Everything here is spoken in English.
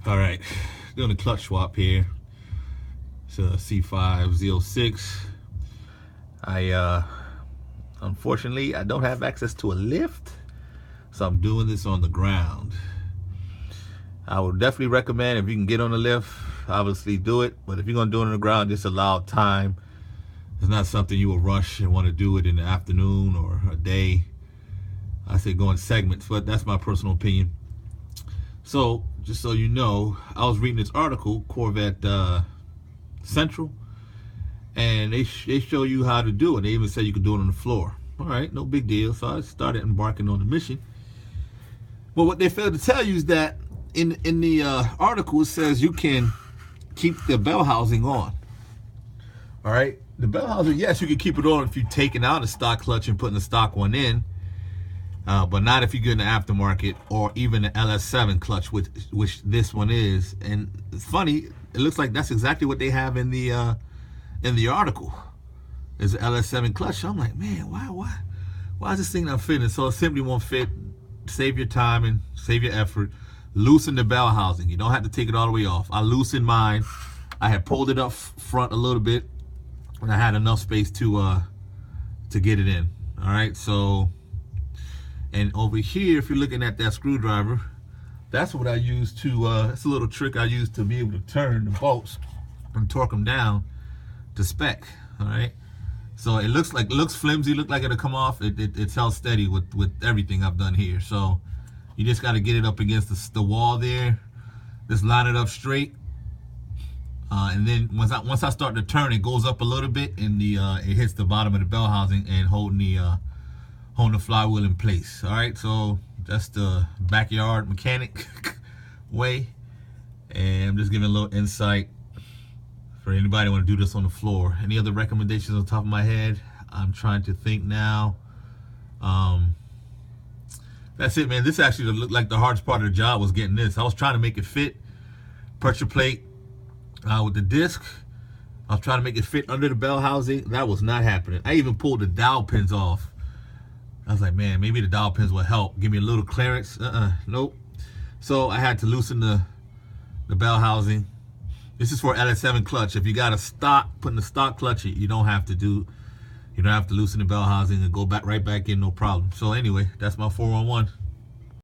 All right, doing a clutch swap here. It's a C5Z06. I unfortunately I don't have access to a lift, so I'm doing this on the ground. I would definitely recommend, if you can get on the lift, obviously do it. But if you're gonna do it on the ground, just allow time. It's not something you will rush and want to do it in the afternoon or a day. I say go in segments, but that's my personal opinion. So, just so you know, I was reading this article, Corvette Central, and they show you how to do it. They even say you can do it on the floor. All right, no big deal. So I started embarking on the mission. Well, what they failed to tell you is that in the article, it says you can keep the bell housing on. All right, the bell housing, yes, you can keep it on if you're taking out a stock clutch and putting a stock one in. But not if you get in the aftermarket or even the LS7 clutch, which this one is. And it's funny, it looks like that's exactly what they have in the article. Is the LS7 clutch. So I'm like, man, why is this thing not fitting? So it simply won't fit. Save your time and save your effort. Loosen the bell housing. You don't have to take it all the way off. I loosened mine. I had pulled it up front a little bit, and I had enough space to get it in. All right, so. And over here, if you're looking at that screwdriver, that's what I use to, it's a little trick I use to be able to turn the bolts and torque them down to spec, all right? So it looks flimsy, look like it'll come off. It's held steady with everything I've done here. So you just got to get it up against the wall there. Just line it up straight. And then once I start to turn, it goes up a little bit, and it hits the bottom of the bell housing and holding the flywheel in place. All right, so that's the backyard mechanic way, and I'm just giving a little insight for anybody who want to do this on the floor. Any other recommendations on top of my head? I'm trying to think now. That's it, man. This actually looked like the hardest part of the job was getting this. I was trying to make it fit pressure plate with the disc. I was trying to make it fit under the bell housing. That was not happening. I even pulled the dowel pins off. I was like, man, maybe the dowel pins will help. Give me a little clearance. Nope. So I had to loosen the bell housing. This is for LS7 clutch. If you got a stock, putting the stock clutch, you don't have to loosen the bell housing and go right back in, no problem. So anyway, that's my 411.